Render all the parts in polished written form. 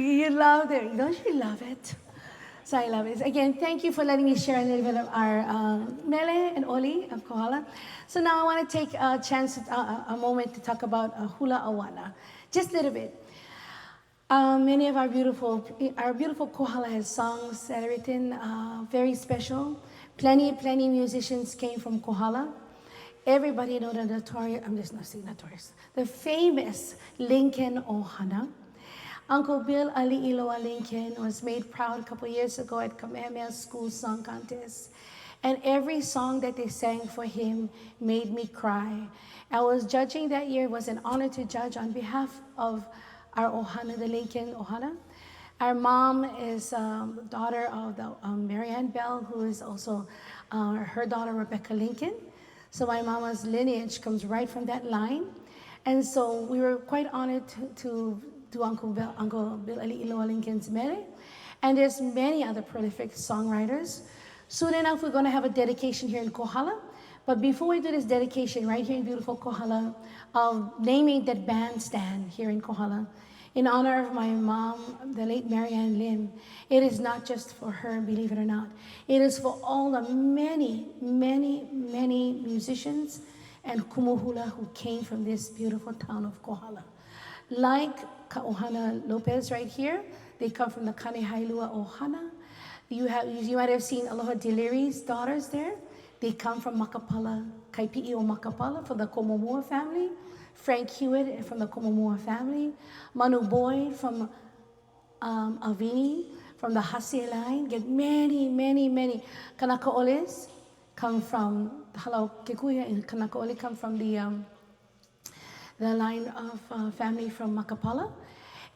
You love it. Don't you love it? So I love it. Again, thank you for letting me share a little bit of our Mele and Oli of Kohala. So now I want to take a chance, a moment to talk about hula awana, just a little bit. Many of our beautiful Kohala has songs that are written, very special. Plenty musicians came from Kohala. Everybody know the notorious, I'm just not saying notorious, the famous Lincoln Ohana. Uncle Bill Ali'iloa Lincoln was made proud a couple years ago at Kamehameha's school song contest. And every song that they sang for him made me cry. I was judging that year. It was an honor to judge on behalf of our Ohana, the Lincoln Ohana. Our mom is daughter of the Marianne Bell, who is also her daughter, Rebecca Lincoln. So my mama's lineage comes right from that line. And so we were quite honored to Uncle Bill Ali'iloa Lincoln's Mele. And there's many other prolific songwriters. Soon enough, we're going to have a dedication here in Kohala. But before we do this dedication right here in beautiful Kohala, of naming that bandstand here in Kohala, in honor of my mom, the late Marianne Lim, it is not just for her, believe it or not. It is for all the many musicians and kumuhula who came from this beautiful town of Kohala. Like Kaohana Lopez right here, they come from the Kanehailua Ohana. You might have seen Aloha Deliri's daughters there. They come from Makapala, Kaipi'i o Makapala from the Komomua family. Frank Hewitt from the Komomua family. Manu Boyd from Avini, from the Hasi line. Get many. Kanakaoles come from, Halau Kekuya and Kanakaole come from the line of family from Makapala.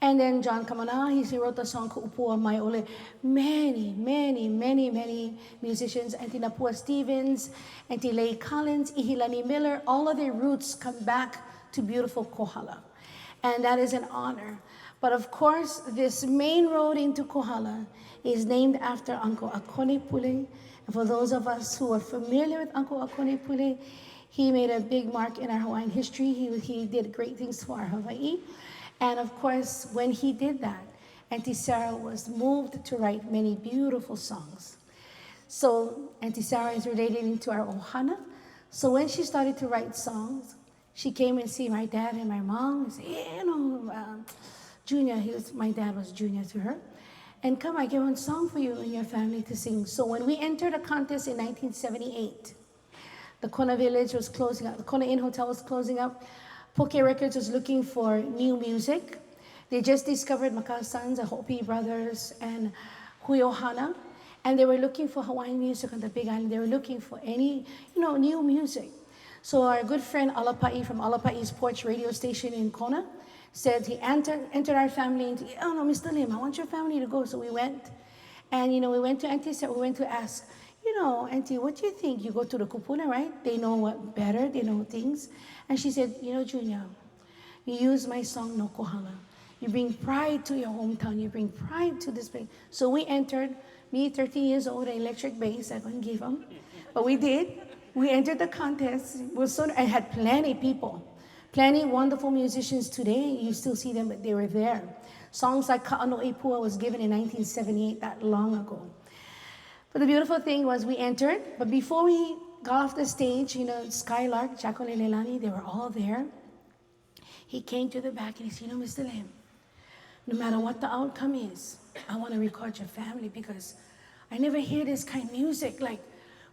And then John Kamana, he wrote the song Unupua'a Mai Ole. Many musicians. Auntie Napua Stevens, Auntie Leigh Collins, Ihilani Miller, all of their roots come back to beautiful Kohala. And that is an honor. But of course, this main road into Kohala is named after Uncle Akone Pule. And for those of us who are familiar with Uncle Akone Pule, he made a big mark in our Hawaiian history. He did great things for our Hawaii. And of course, when he did that, Auntie Sarah was moved to write many beautiful songs. So Auntie Sarah is related into our Ohana. So when she started to write songs, she came and see my dad and my mom and said, Junior, my dad was Junior to her. And come, I give one song for you and your family to sing. So when we entered a contest in 1978, the Kona Village was closing up, the Kona Inn Hotel was closing up. Poke Records was looking for new music. They just discovered Makassans, the Hopi Brothers, and Hui Ohana. And they were looking for Hawaiian music on the Big Island. They were looking for any, new music. So our good friend Alapa'i from Alapa'i's Porch radio station in Kona said he entered our family into, oh no, Mr. Lim, I want your family to go. So we went. And, we went to Auntie Sarah, we went to ask, Auntie, what do you think? You go to the kupuna, right? They know what better, they know things. And she said, Junior, you use my song, No Kohala. You bring pride to your hometown. You bring pride to this place. So we entered, me, 13 years old, an electric bass. I couldn't give them. But we did. We entered the contest. I had plenty people. Plenty wonderful musicians today. You still see them, but they were there. Songs like Ka'ano Pua was given in 1978, that long ago. But the beautiful thing was we entered, but before we got off the stage, Skylark, Jaco Lelelani, they were all there. He came to the back and he said, Mr. Lim, no matter what the outcome is, I want to record your family because I never hear this kind of music. Like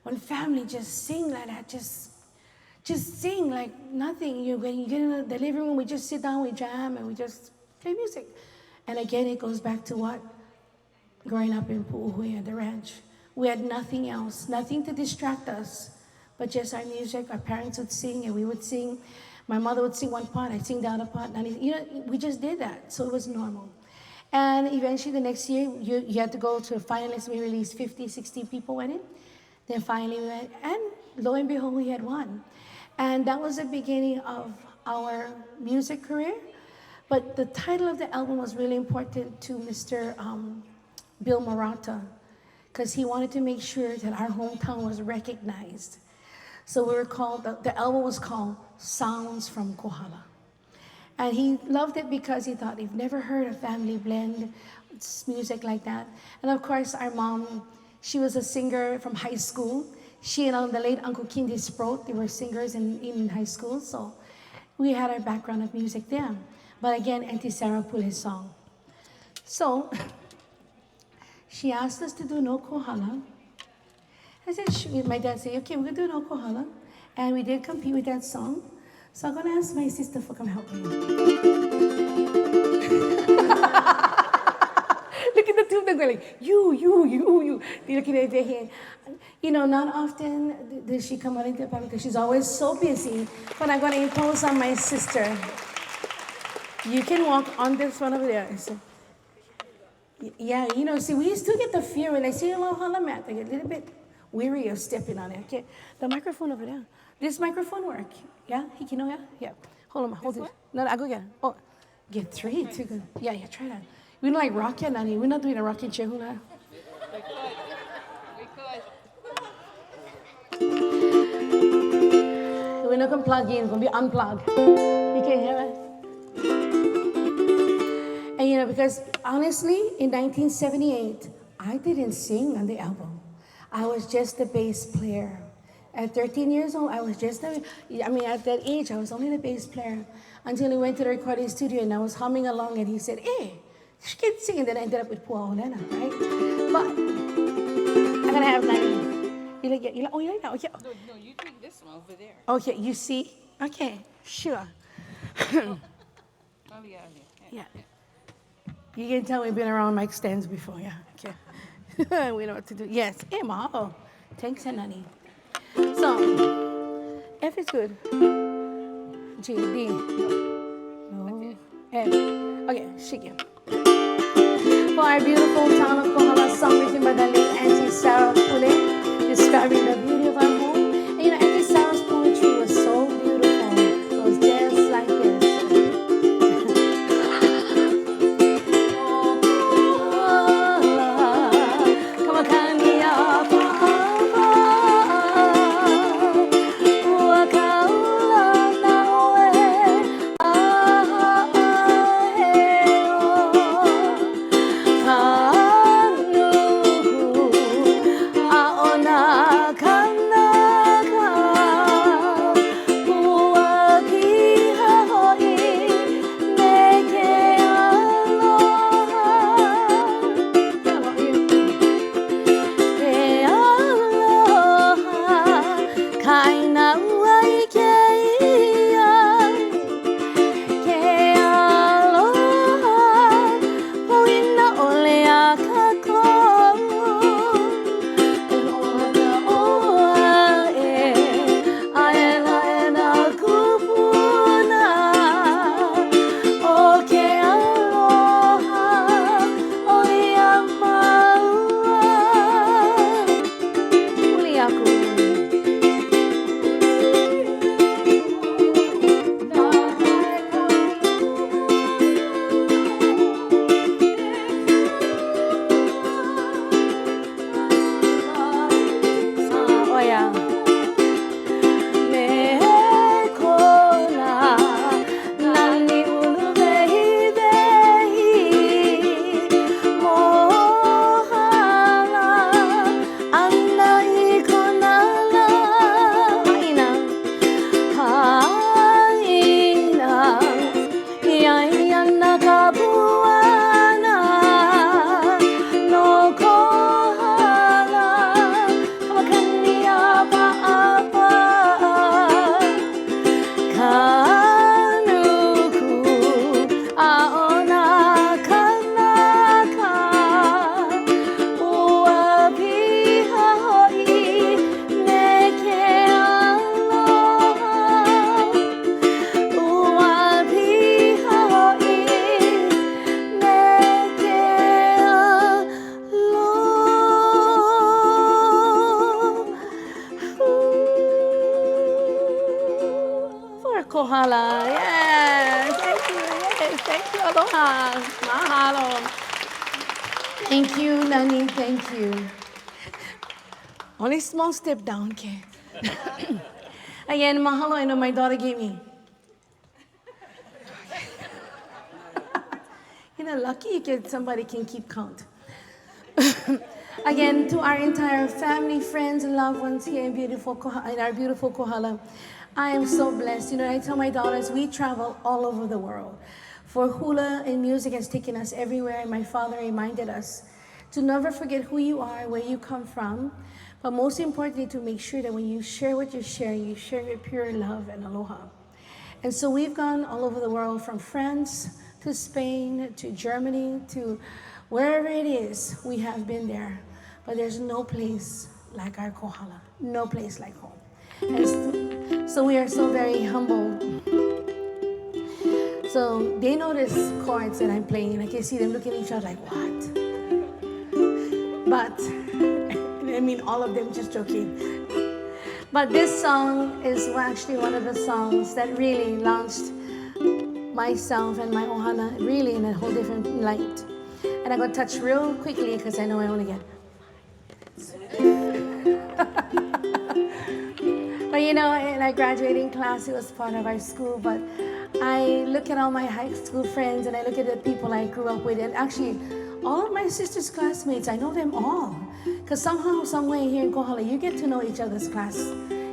when family just sing like that, just sing like nothing. When you get in the living room, we just sit down, we jam, and we just play music. And again, it goes back to what? Growing up in Pu'uhui at the ranch. We had nothing else, nothing to distract us, but just our music. Our parents would sing and we would sing. My mother would sing one part, I'd sing the other part. We just did that, so it was normal. And eventually the next year, you had to go to a finalist. We released 50, 60 people went in. Then finally we went, and lo and behold, we had won. And that was the beginning of our music career. But the title of the album was really important to Mr. Bill Murata, because he wanted to make sure that our hometown was recognized. So we were called, the album was called Sounds from Kohala. And he loved it because he thought he'd never heard a family blend music like that. And of course, our mom, she was a singer from high school. She and the late Uncle Kanani Kaulukukui, they were singers in high school. So we had our background of music there. But again, Auntie Sarah Pule's song. So she asked us to do No Kohala. I said, my dad said, okay, we're going to do No Kohala. And we did compete with that song. So I'm going to ask my sister to come help me. Look at the two of them going, you. They're looking at their hand. You know, not often does she come out into the public because she's always so busy. But I'm going to impose on my sister. You can walk on this one over there. So, yeah, you know, see, we still get the fear when I see a little holla mat. I get a little bit weary of stepping on it. Okay, the microphone over there. This microphone work? Yeah, Hikino, yeah. Hold on, hold it. No, I go get it. Oh, get three. Too good. Yeah, try that. We don't like rocket, Nani. We're not doing a rocking chair hula. We're not gonna plug in. We're gonna be unplugged. You can hear it. And you know, because honestly, in 1978, I didn't sing on the album. I was just the bass player. At 13 years old, I was just, at that age, I was only the bass player until he went to the recording studio and I was humming along and he said, hey, she can sing. And then I ended up with Pua Olena, right? But I'm going to have Nani. You like that? Oh, you like that? Okay. No, you take this one over there. Okay, you see? Okay, sure. Yeah. You can tell we've been around mic stands before, yeah. Okay. We know what to do. Yes. Hey, Ma. Thanks, Nani. So, F is good. G, D. No. F. Okay, shake for our beautiful town of Kohala, song written by the late Auntie Sarah Pule, describing the beauty of our home. And you know, Auntie Sarah's poetry was so beautiful. It was just like this. Kohala, yes, thank you, aloha, mahalo. Thank you, Nani, thank you. Only small step down, okay. Again, mahalo, I know my daughter gave me. kind of lucky somebody can keep count. Again, to our entire family, friends, and loved ones here in our beautiful Kohala, I am so blessed. You know, I tell my daughters, we travel all over the world. For hula and music has taken us everywhere, and my father reminded us to never forget who you are, where you come from, but most importantly, to make sure that when you share what you're sharing, you share with pure love and aloha. And so we've gone all over the world, from France to Spain to Germany to wherever it is, we have been there. But there's no place like our Kohala, no place like home. And so we are so very humbled. So they know these chords that I'm playing, and I can see them looking at each other like, what? But, I mean, all of them just joking. But this song is actually one of the songs that really launched myself and my ohana really in a whole different light. And I'm going to touch real quickly because I know I only get. But you know, in our graduating class, it was part of our school, but I look at all my high school friends and I look at the people I grew up with, and actually all of my sister's classmates, I know them all. Because somehow, some way here in Kohala, you get to know each other's class.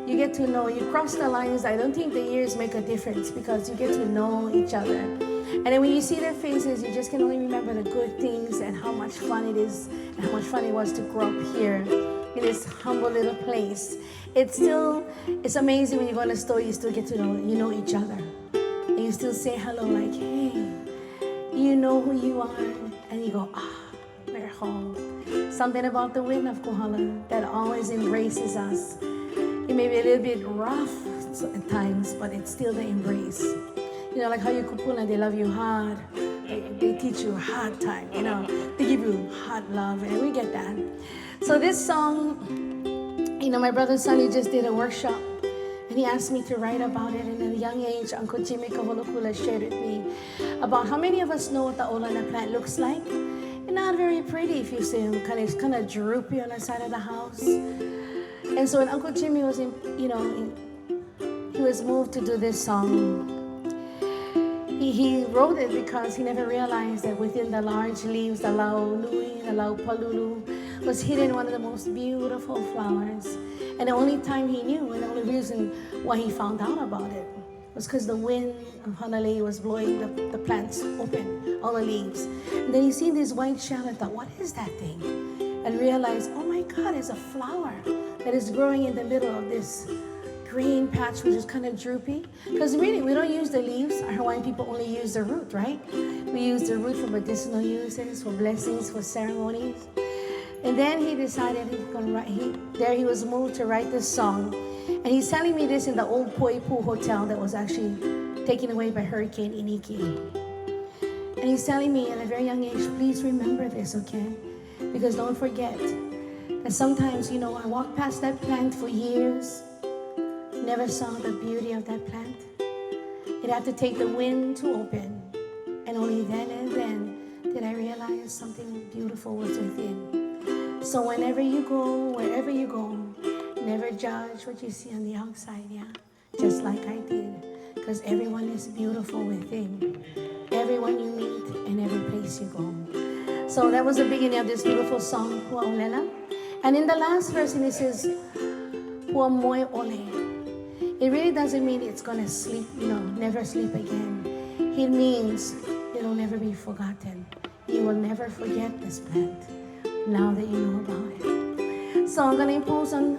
You get to know, you cross the lines. I don't think the years make a difference because you get to know each other. And then when you see their faces, you just can only remember the good things and how much fun it is and how much fun it was to grow up here in this humble little place. It's amazing when you go in a store, you still get to know each other. And you still say hello like, hey, you know who you are. And you go, we're home. Something about the wind of Kohala that always embraces us. It may be a little bit rough at times, but it's still the embrace. You know, like how you kupuna, they love you hard. They teach you hard time, you know. They give you hard love, and we get that. So this song, you know, my brother Sonny just did a workshop, and he asked me to write about it. And at a young age, Uncle Jimmy Kaulukukui shared with me about how many of us know what the Olena plant looks like. And not very pretty if you see him, kind of droopy on the side of the house. And so when Uncle Jimmy was he was moved to do this song. He wrote it because he never realized that within the large leaves, the lau nui, the lau palulu, was hidden one of the most beautiful flowers. And the only time he knew, and the only reason why he found out about it, was because the wind of Hanalei was blowing the plants open, all the leaves. And then he seen this white shell and thought, what is that thing? And realized, oh my God, it's a flower that is growing in the middle of this green patch, which is kind of droopy. Because really, we don't use the leaves. Our Hawaiian people only use the root, right? We use the root for medicinal uses, for blessings, for ceremonies. And then he decided he was going to write, he was moved to write this song. And he's telling me this in the old Poipu hotel that was actually taken away by Hurricane Iniki. And he's telling me at a very young age, please remember this, okay? Because don't forget that sometimes, you know, I walked past that plant for years, never saw the beauty of that plant. It had to take the wind to open. And only then and then did I realize something beautiful was within. So whenever you go, wherever you go, never judge what you see on the outside, yeah? Just like I did. Because everyone is beautiful within. Everyone you meet and every place you go. So that was the beginning of this beautiful song, Pua Olena. And in the last verse, it says, Pua moe ole. It really doesn't mean it's going to sleep, you know, never sleep again. It means it'll never be forgotten. You will never forget this plant now that you know about it. So I'm going to impose on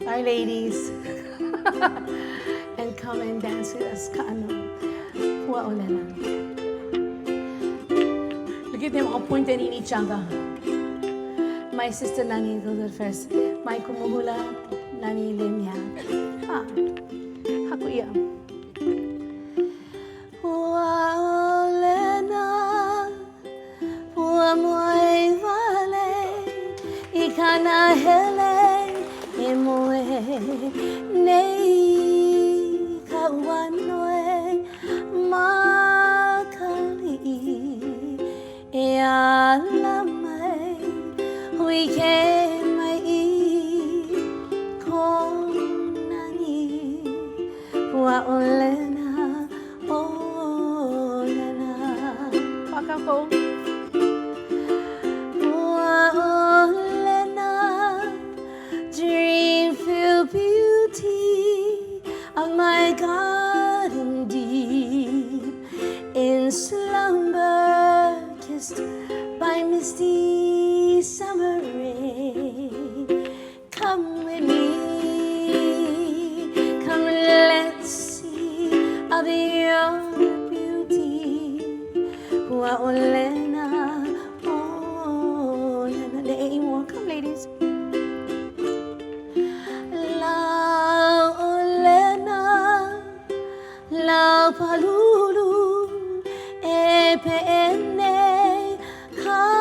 our ladies and come and dance with us. Ka'ano, Pua Olena. Look at them all pointing in each other. My sister Nani goes first. My kumuhula, Nani Lim ya. Hakuya. Pua Olena, Pua moe vale, ikana hele, emoe nei kawanoi makali e alamai we came konani Pua Olena Olena. of your beauty. Pua Olena, Olena. There ain't more. Come, ladies. La Olena, la palulu, e peene, kamohala,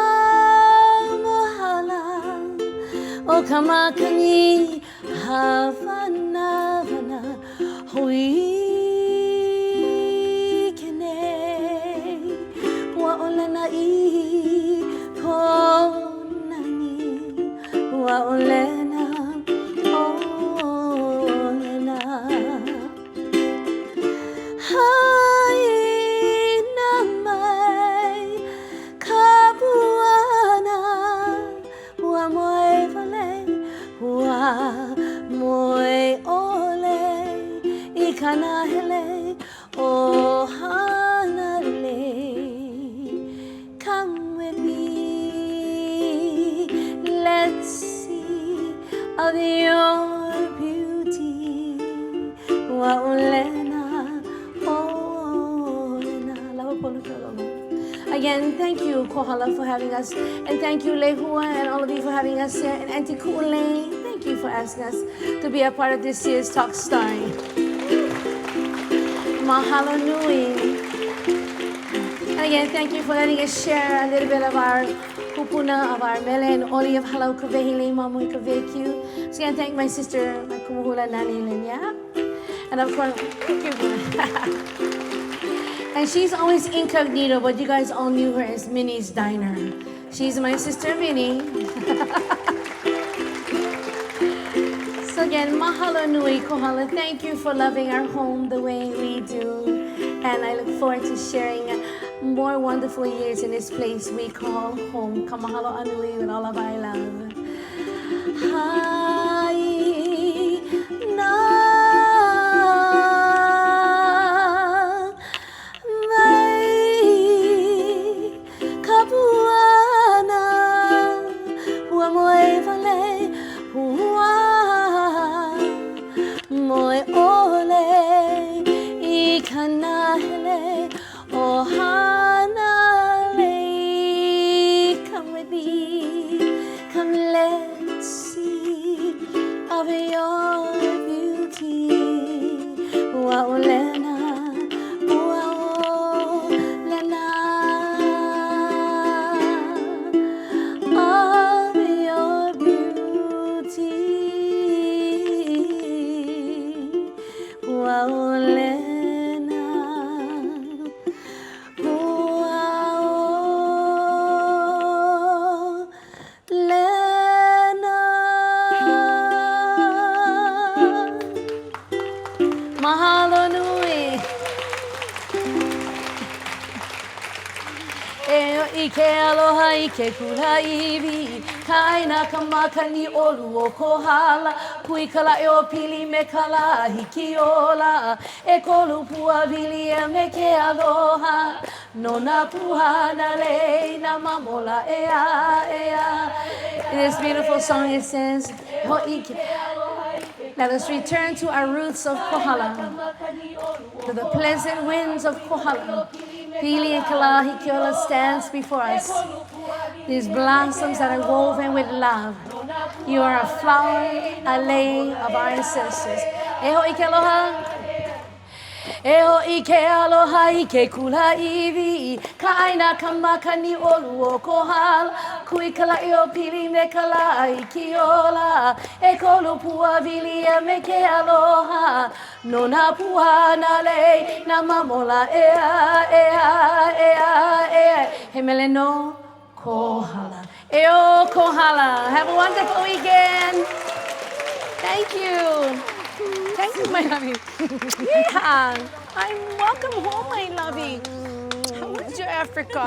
o kamakani, havana, vana, hui kene, wa olena I konani, wa olena, olena. Hai namai kapuana wa moe vale wa moe ole ikana hele o hanale. Come with me, let's see of your beauty. Wa olena, olena. Again, thank you, Kohala, for having us. And thank you, Lehua, and all of you for having us here. And Auntie Ku'ulei, thank you for asking us to be a part of this year's Talk Story. Mahalo nui. And again, thank you for letting us share a little bit of our kupuna, of our mele and oli of halau kavehile mamu kavekyu. So again, thank my sister, my kumuhula Nani and Lim, and of course, thank you. And she's always incognito, but you guys all knew her as Minnie's Diner. She's my sister Minnie. So again, mahalo nui kohala. Thank you for loving our home the way we do. And I look forward to sharing more wonderful years in this place we call home. Kamahalo anui with all of our love. Hai na. Come with me, come let's see of your beauty. Wa olena, wa olena, of your beauty. Wa olena. Mahalo nui. Ike aloha ike kula iwi kaina kamakani olu o kohala pui kala e o pili me kala hiki ola e kolu pua vili e me ke aloha no na puhana le na mamola ea. In this beautiful song it says ho ike. Let us return to our roots of Kohala, to the pleasant winds of Kohala. Pili and Kalahi Kiola stands before us. These blossoms that are woven with love. You are a flower, a lei of our ancestors. Eho ike aloha. Eho ike aloha ike kula iwi kaina kamakani olu o kohala kui kala I o pili me kala iki ola e kolu pua vili e me ke aloha no na puhana le na mamola ea he mele no kohala eo kohala. Have a wonderful weekend. Thank you. Thank you, my lovey. Yeah, I'm welcome home, my lovey. How was your Africa?